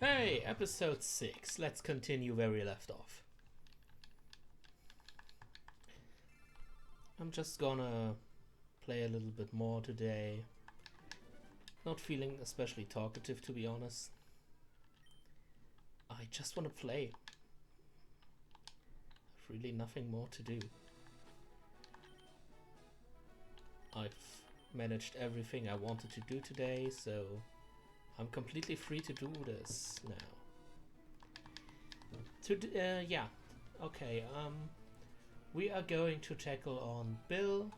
Hey, episode 6. Let's continue where we left off. I'm just gonna play a little bit more today. Not feeling especially talkative, to be honest. I just want to play. I've really nothing more to do. I've managed everything I wanted to do today, so I'm completely free to do this now. We are going to tackle on Bill,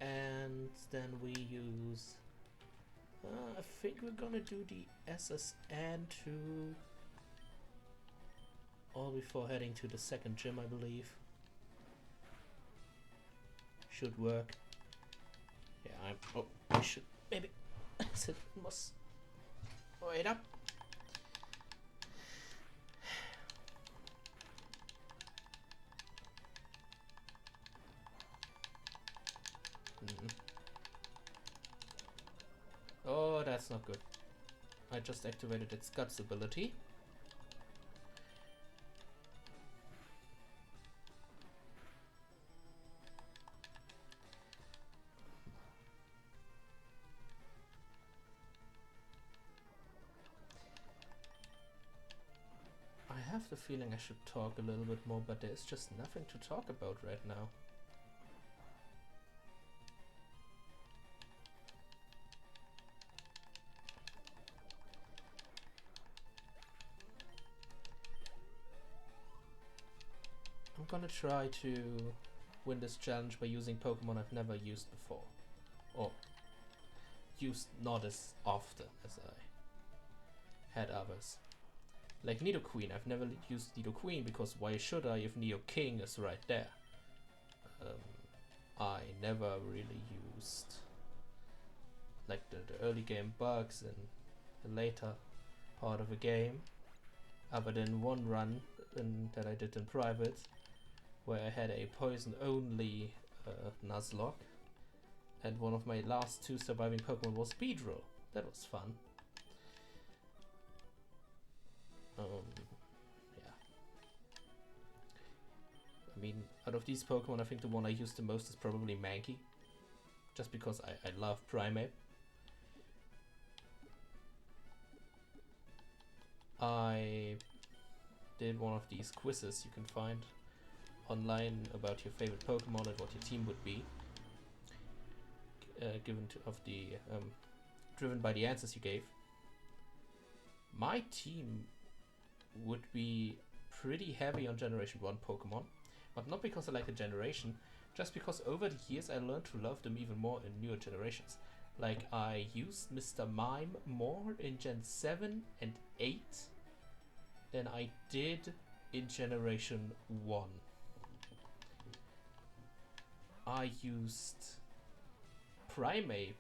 and then we use... I think we're gonna do the SSN too. All before heading to the second gym, I believe. Should work. Yeah, I should maybe sit must wait up. Oh, that's not good. I just activated its guts ability. I have the feeling I should talk a little bit more, but there's just nothing to talk about right now. I'm gonna try to win this challenge by using Pokemon I've never used before. Or used not as often as I had others. Like Nidoqueen, I've never used Nidoqueen because why should I if Nidoking is right there? I never really used like the early game bugs and the later part of the game, other than one run that I did in private where I had a poison only Nuzlocke, and one of my last two surviving Pokemon was Beedrill. That was fun. Yeah. I mean, out of these Pokemon, I think the one I use the most is probably Mankey. Just because I love Primeape. I did one of these quizzes you can find online about your favorite Pokemon and what your team would be. Driven by the answers you gave. My team would be pretty heavy on Generation 1 Pokemon, but not because I like the generation, just because over the years I learned to love them even more in newer generations. Like, I used Mr. Mime more in Gen 7 and 8 than I did in Generation 1. I used Primeape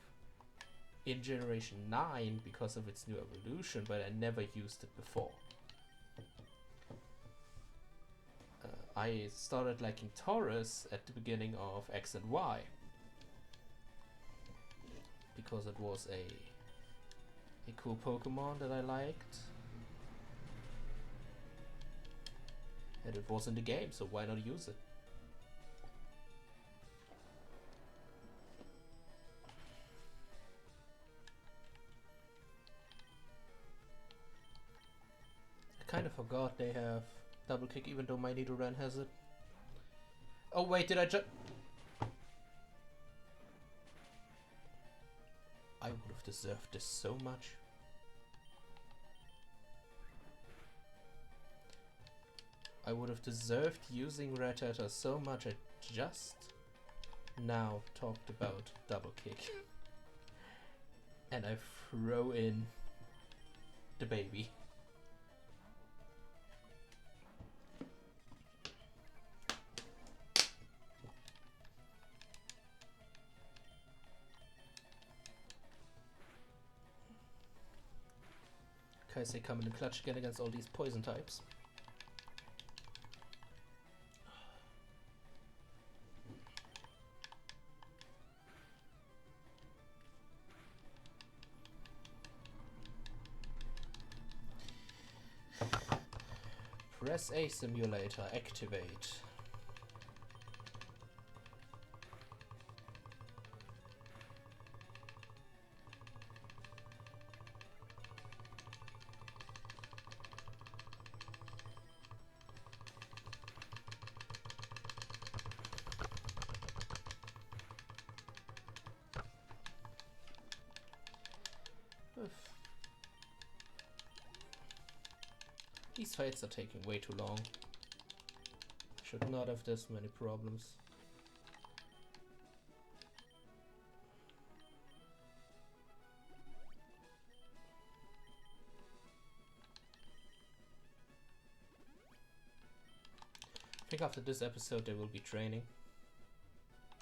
in Generation 9 because of its new evolution, but I never used it before. I started liking Taurus at the beginning of X and Y because it was a cool Pokemon that I liked, and it was in the game, so why not use it? I kind of forgot they have double kick, even though my Nidoran has it. Oh wait, did I just... I would have deserved this so much. I would have deserved using Rattata so much. I just now talked about double kick. And I throw in the baby. Kaisei coming in clutch again against all these poison types. Press A simulator, activate. These fights are taking way too long. Should not have this many problems. I think after this episode there will be training.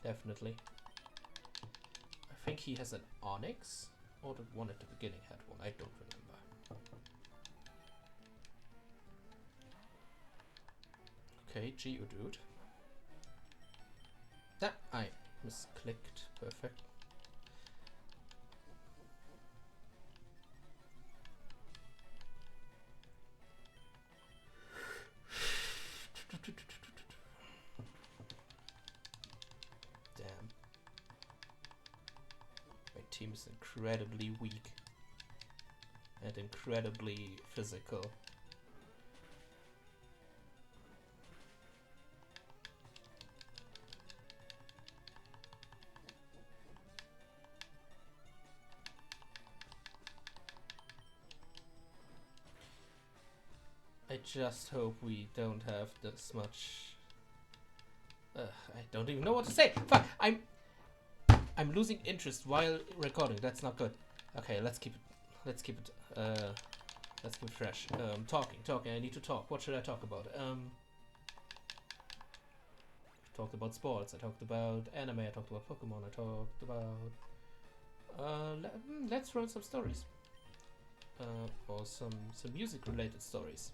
Definitely. I think he has an Onyx, or the one at the beginning had one, I don't remember. Okay, Geodude. Ah, I misclicked. Perfect. Damn. My team is incredibly weak and incredibly physical. I just hope we don't have this much. I don't even know what to say. Fuck! I'm losing interest while recording. That's not good. Okay, let's keep it. Let's keep it fresh. Talking. I need to talk. What should I talk about? Talked about sports. I talked about anime. I talked about Pokemon. I talked about. Let's run some stories. Or some music-related stories.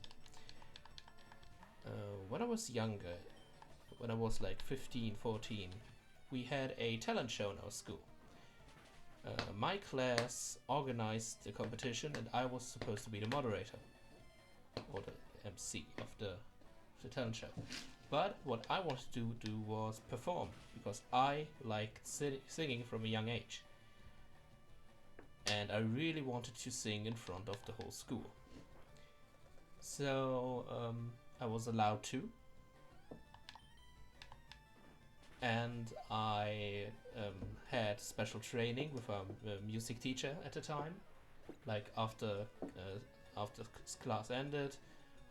When I was younger, when I was like 15, 14, we had a talent show in our school. My class organized the competition and I was supposed to be the moderator or the MC of the talent show. But what I wanted to do was perform because I liked singing from a young age. And I really wanted to sing in front of the whole school. So I was allowed to. And I had special training with a music teacher at the time. Like after class ended,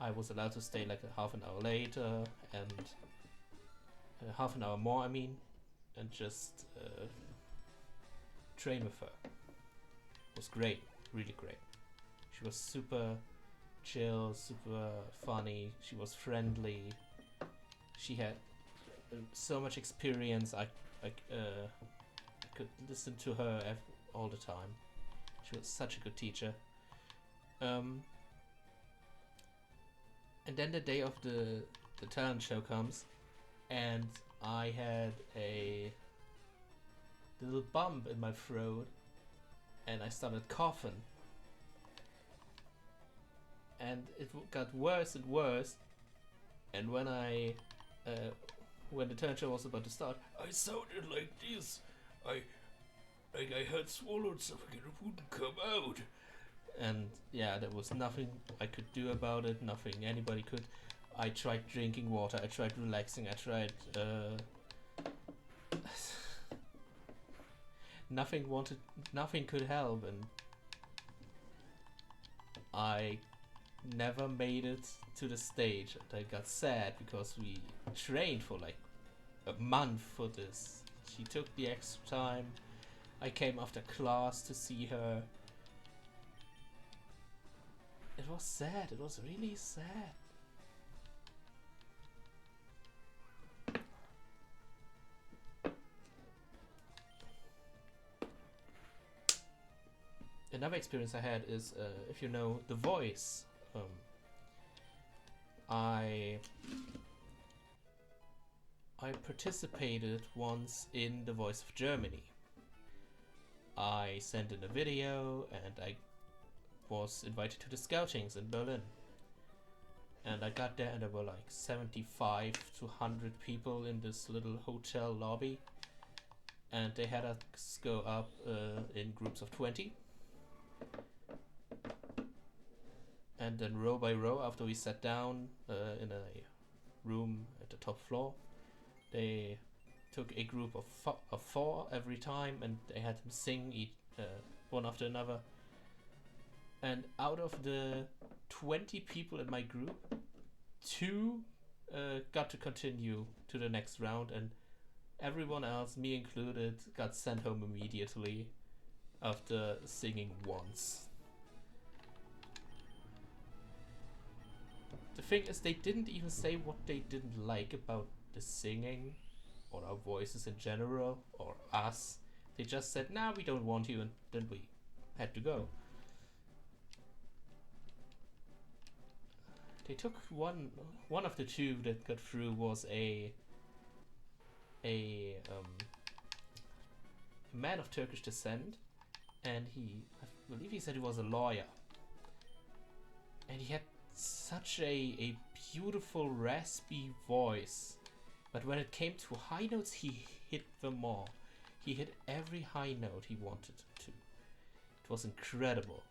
I was allowed to stay like a half an hour later and half an hour more, I mean, and just train with her. It was great, really great. She was super chill, super funny. She was friendly. She had so much experience. I could listen to her all the time. She was such a good teacher. And then the day of the talent show comes, and I had a little bump in my throat, and I started coughing. And it got worse and worse. And when when the talent show was about to start, I sounded like this. I had swallowed something and it wouldn't come out. And yeah, there was nothing I could do about it. Nothing anybody could. I tried drinking water. I tried relaxing. I tried. Nothing could help, and I never made it to the stage. And I got sad because we trained for like a month for this. She took the extra time. I came after class to see her. It was sad. It was really sad. Another experience I had is, if you know The Voice, I participated once in The Voice of Germany. I sent in a video and I was invited to the scoutings in Berlin. And I got there and there were like 75 to 100 people in this little hotel lobby. And they had us go up in groups of 20. And then row by row, after we sat down in a room at the top floor, they took a group of 4 every time, and they had them sing one after another. And out of the 20 people in my group, 2 got to continue to the next round, and everyone else, me included, got sent home immediately after singing once. The thing is, they didn't even say what they didn't like about the singing or our voices in general or us. They just said, nah, we don't want you, and then we had to go. They took one of the 2 that got through was a man of Turkish descent, and I believe he said he was a lawyer, and he had such a beautiful raspy voice, but when it came to high notes, he hit them all. He hit every high note he wanted to. It was incredible.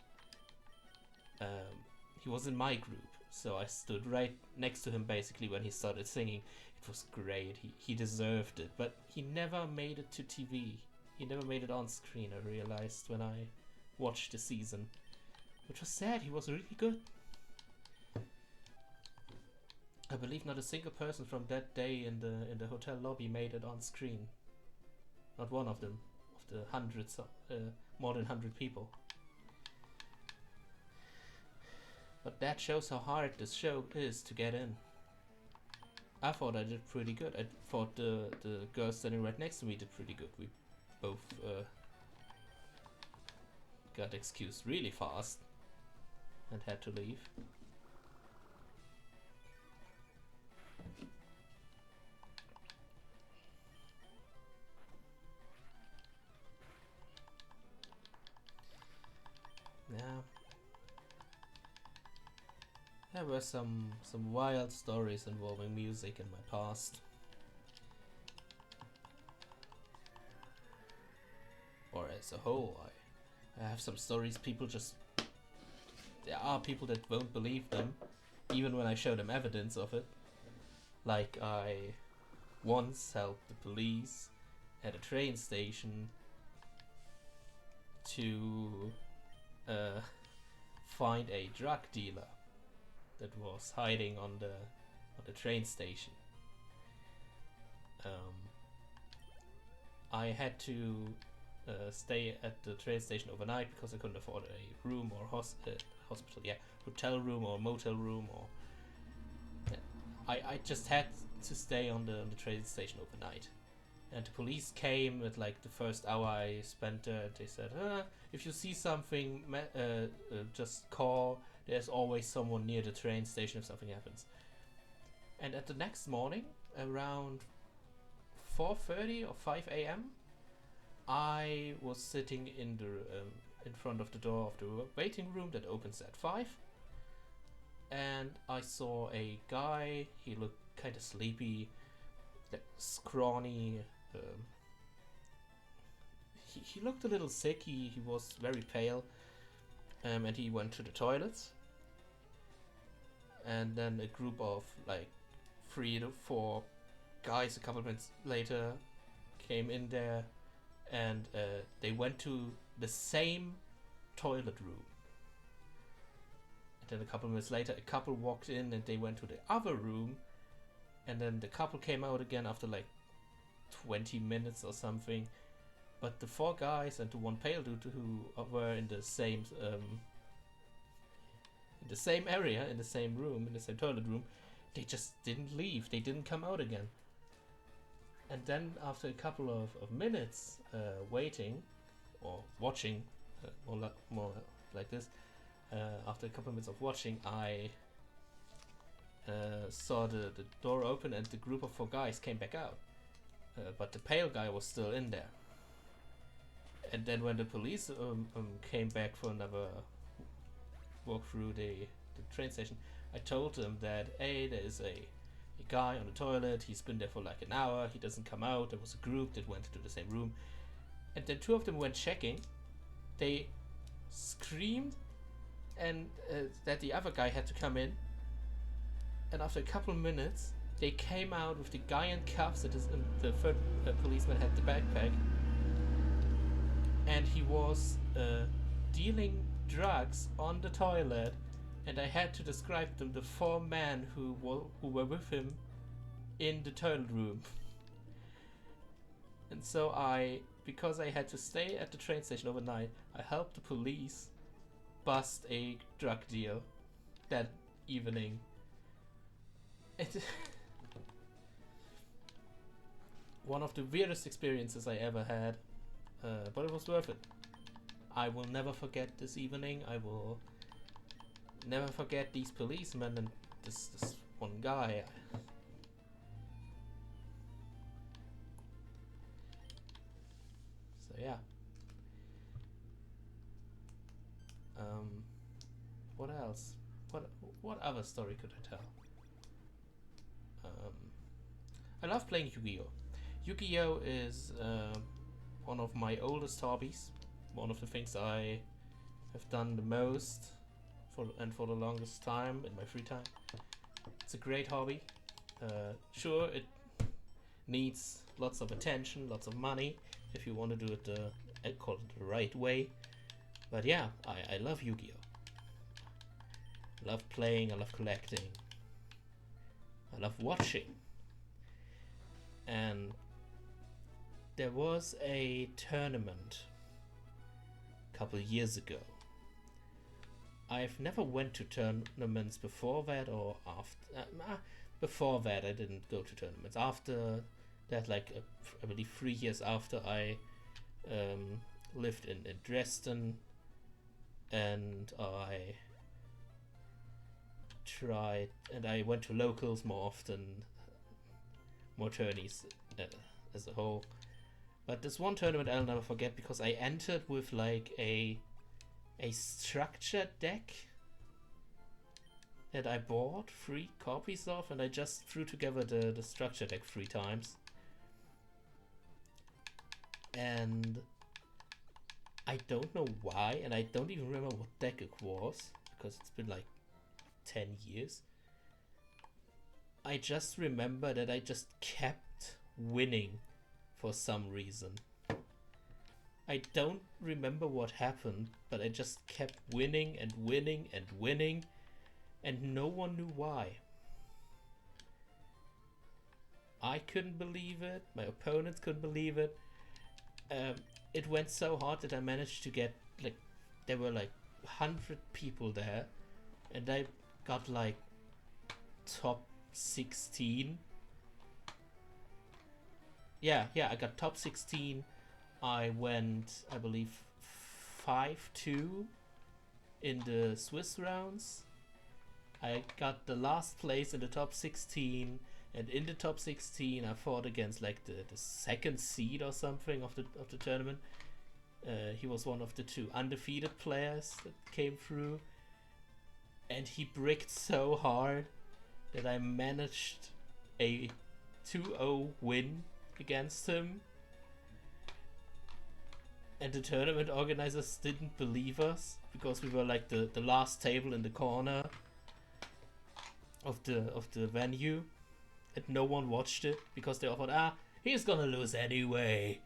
He was in my group, so I stood right next to him basically when he started singing. It was great. He deserved it, but he never made it to TV. He never made it on screen, I realized when I watched the season, which was sad. He was really good. I believe not a single person from that day in the hotel lobby made it on screen. Not one of them, of the hundreds, more than 100 people. But that shows how hard this show is to get in. I thought I did pretty good. I thought the girl standing right next to me did pretty good. We both got excused really fast and had to leave. Yeah. There were some wild stories involving music in my past. Or as a whole, I have some stories there are people that won't believe them, even when I show them evidence of it. Like I once helped the police at a train station to find a drug dealer that was hiding on the train station. I had to stay at the train station overnight because I couldn't afford a room or hotel room or motel room, or I just had to stay on the train station overnight. And the police came at like the first hour I spent there. They said, if you see something, just call. There's always someone near the train station if something happens. And at the next morning, around 4:30 or 5 a.m., I was sitting in front of the door of the waiting room that opens at 5. And I saw a guy. He looked kind of sleepy, scrawny. He looked a little sick. He was very pale, and he went to the toilets. And then a group of like 3 to 4 guys a couple minutes later came in there, and they went to the same toilet room. And then a couple minutes later, a couple walked in and they went to the other room, and then the couple came out again after like 20 minutes or something. But the 4 guys and the 1 pale dude who were in the same area, in the same room, in the same toilet room, they just didn't leave. They didn't come out again. And then after a couple of minutes waiting or watching, more like this, after a couple of minutes of watching, I saw the door open and the group of 4 guys came back out. But the pale guy was still in there. And then when the police came back for another walkthrough, they the train station, I told them that, hey, there's a guy on the toilet, he's been there for like an hour, he doesn't come out, there was a group that went to the same room. And then two of them went checking, they screamed and that the other guy had to come in. And after a couple of minutes, they came out with the guy in cuffs, and the third policeman had the backpack. And he was dealing drugs on the toilet, and I had to describe them the 4 men who were with him in the toilet room. And so because I had to stay at the train station overnight, I helped the police bust a drug deal that evening. One of the weirdest experiences I ever had, but it was worth it. I will never forget this evening. I will never forget these policemen and this one guy. So yeah. What else? What other story could I tell? I love playing Yu-Gi-Oh! Yu-Gi-Oh! Is one of my oldest hobbies. One of the things I have done the most for the longest time in my free time. It's a great hobby. Sure, it needs lots of attention, lots of money if you want to do it I call it the right way. But yeah, I love Yu-Gi-Oh! I love playing, I love collecting, I love watching. And there was a tournament a couple of years ago. I've never went to tournaments before that or after. Before that, I didn't go to tournaments. After that, I believe 3 years after I lived in Dresden, and I went to locals more often, more tourneys as a whole. But this one tournament I'll never forget because I entered with like a structured deck that I bought 3 copies of, and I just threw together the structure deck 3 times. And I don't know why, and I don't even remember what deck it was, because it's been like 10 years. I just remember that I just kept winning for some reason. I don't remember what happened, but I just kept winning and winning and winning, and no one knew why. I couldn't believe it, my opponents couldn't believe it. It went so hard that I managed to get, like, there were like 100 people there, and I got like top 16. Yeah, I got top 16. I went, I believe, 5-2 in the Swiss rounds. I got the last place in the top 16, and in the top 16 I fought against like the second seed or something of the tournament. He was one of the 2 undefeated players that came through, and he bricked so hard that I managed a 2-0 win against him. And the tournament organizers didn't believe us because we were like the last table in the corner of the venue, and no one watched it because they all thought, he's gonna lose anyway.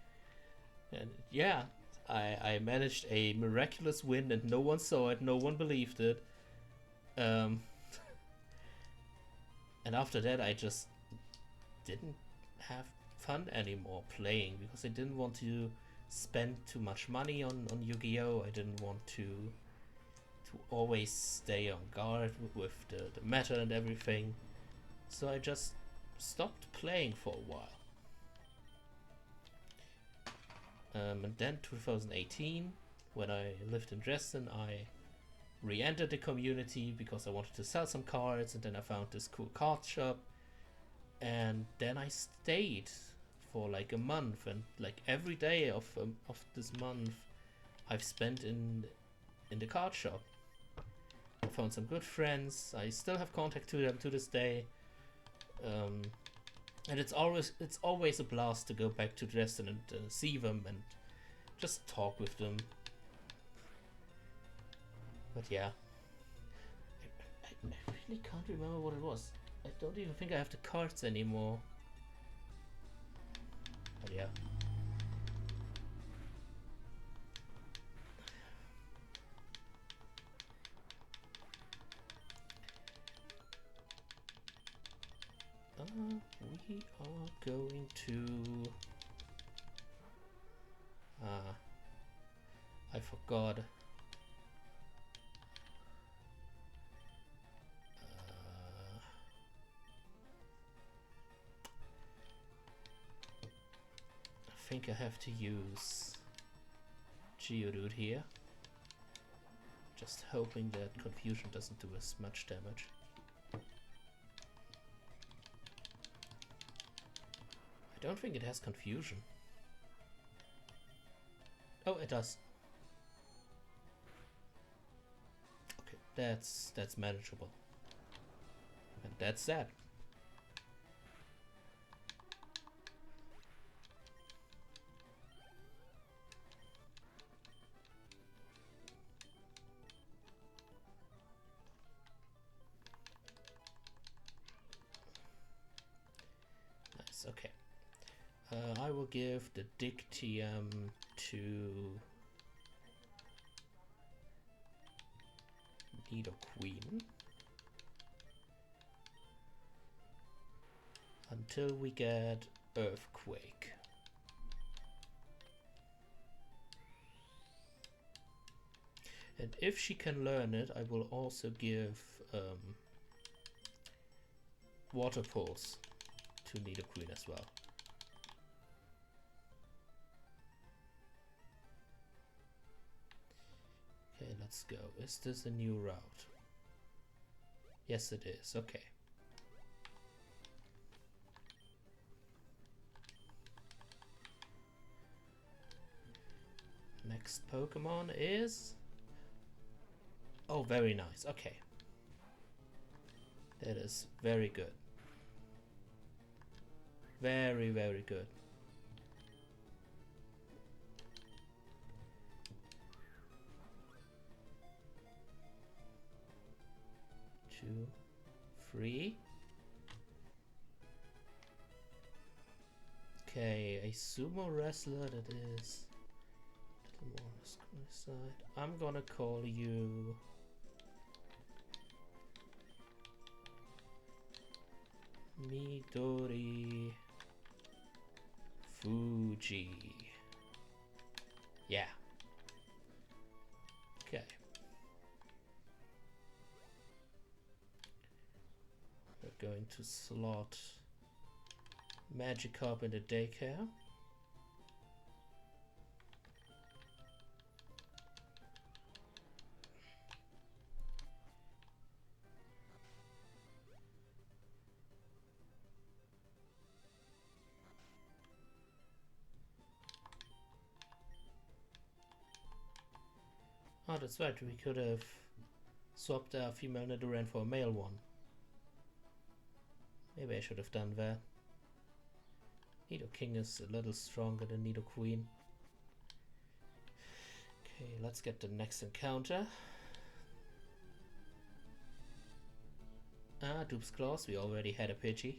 And yeah, I managed a miraculous win, and no one saw it, no one believed it. And after that I just didn't have fun anymore playing because I didn't want to spend too much money on Yu-Gi-Oh! I didn't want to always stay on guard with the meta and everything. So I just stopped playing for a while. And then 2018, when I lived in Dresden, I re-entered the community because I wanted to sell some cards, and then I found this cool card shop, and then I stayed for like a month, and like every day of this month I've spent in the card shop. I found some good friends. I still have contact to them to this day. And it's always a blast to go back to Dresden and see them and just talk with them. But yeah, I really can't remember what it was. I don't even think I have the cards anymore. But yeah. We are going to... I forgot. I think I have to use Geodude here. Just hoping that Confusion doesn't do as much damage. I don't think it has Confusion. Oh, it does. Okay, that's manageable. And that's that. Nice, okay. I will give the Dictium to Nidoqueen until we get Earthquake. And if she can learn it, I will also give Water Pulse to Nidoqueen as well. Okay, let's go. Is this a new route? Yes, it is. Okay. Next Pokemon is... Oh, very nice. Okay. That is very good. Very, very good. 2, 3. Okay, a sumo wrestler that is a little more on the square side. I'm gonna call you Midori Fuji. Yeah. Okay. We're going to slot Magikarp in the daycare. Oh, that's right, we could have swapped our female Nidoran for a male one. Maybe I should have done that. Nidoking is a little stronger than Nidoqueen. Okay, let's get the next encounter. Ah, Dupe's Claws, we already had a Pidgey.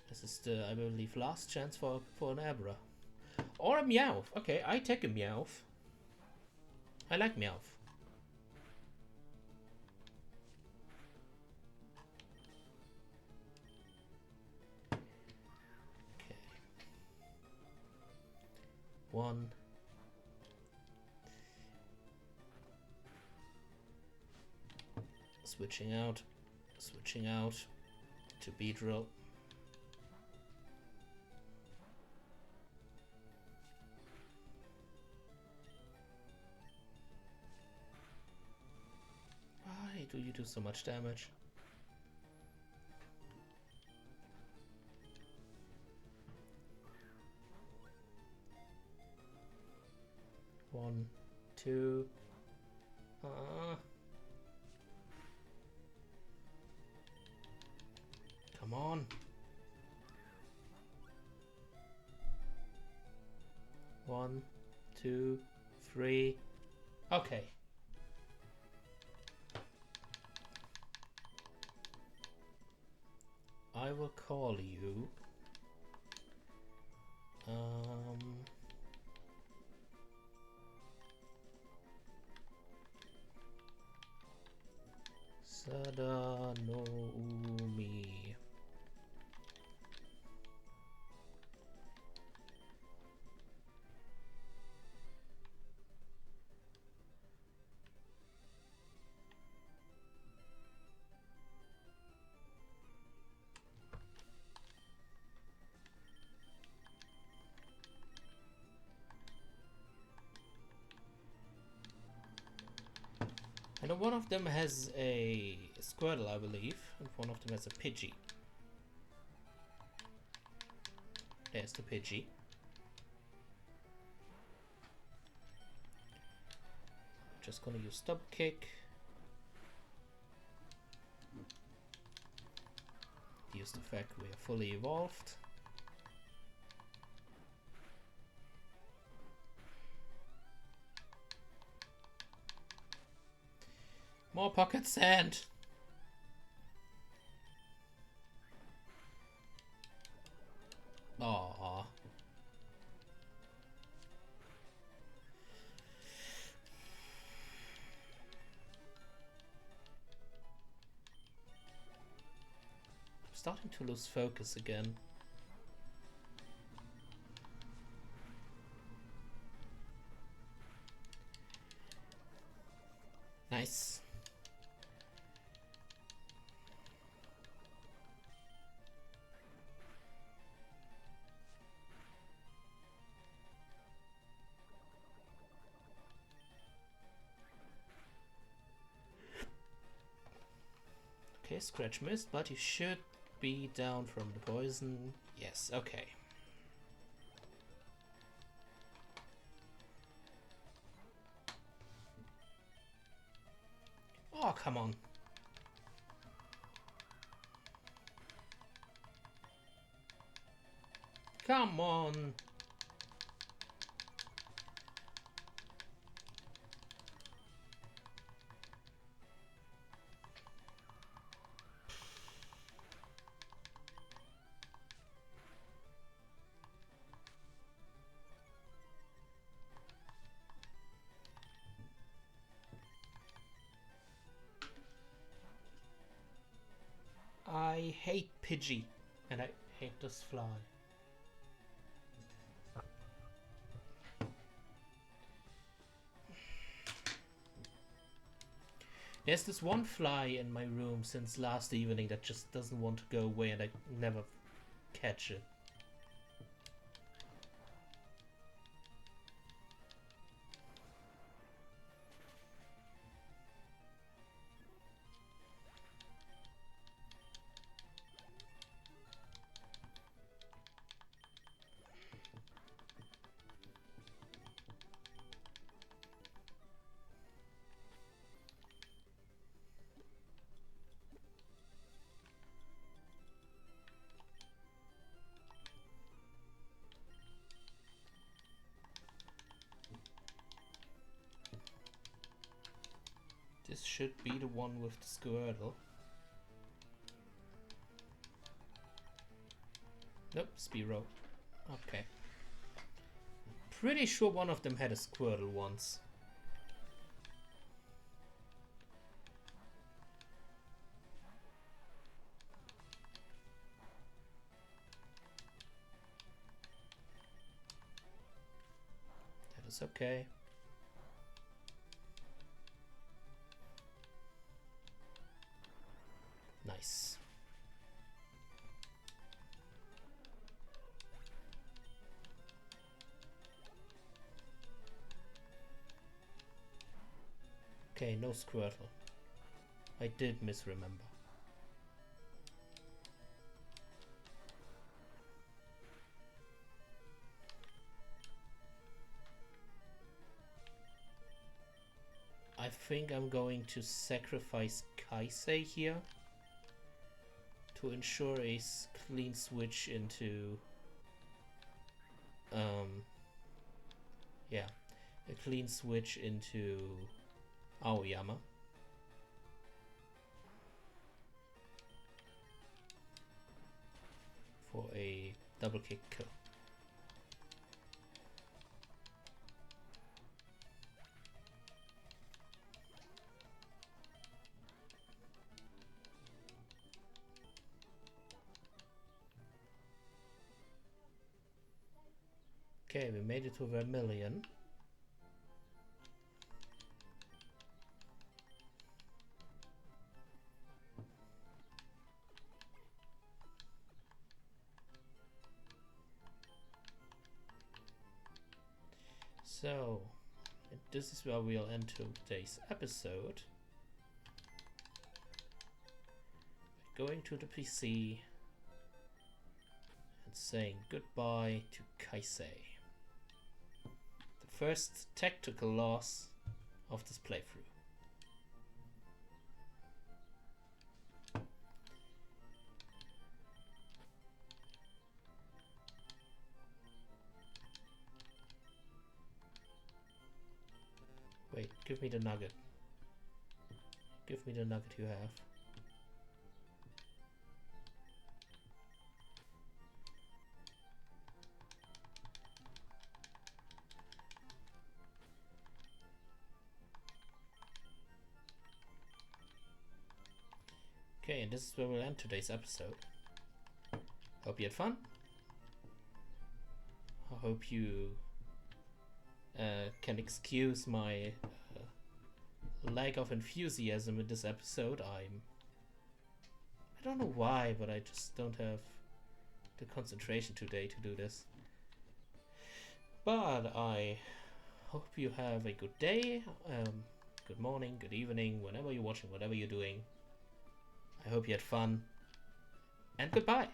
This is the, I believe, last chance for an Abra. Or a Meowth. Okay, I take a Meowth. I like Meowth. Okay. 1. Switching out to Beedrill. Why do you do so much damage? 1, 2. Come on. 1, 2, 3. Okay. I will call you. Sada no Umi. I know one of them has a Squirtle, I believe, and one of them has a Pidgey. There's the Pidgey. Just gonna use Stop Kick. Use the fact we are fully evolved. More pocket sand. Aww. Starting to lose focus again. Nice. Okay, scratch missed, but you should be down from the poison. Yes, okay. Oh, come on. Come on. I hate Pidgey, and I hate this fly. There's this one fly in my room since last evening that just doesn't want to go away, and I never catch it. This should be the one with the Squirtle. Nope, Spearow. Okay. Pretty sure one of them had a Squirtle once. That is okay. Nice. Okay, no Squirtle. I did misremember. think I'm going to sacrifice Kaisei here to ensure a clean switch into yeah, a clean switch into Aoyama. For a double kick kill. Okay, we made it to Vermillion. So, this is where we'll end today's episode. Going to the PC and saying goodbye to Kaisei. The first tactical loss of this playthrough. Wait, give me the nugget. Give me the nugget you have. Okay, and this is where we'll end today's episode. Hope you had fun. I hope you can excuse my lack of enthusiasm in this episode. I don't know why, but I just don't have the concentration today to do this. But I hope you have a good day, good morning, good evening, whenever you're watching, whatever you're doing. I hope you had fun, and goodbye.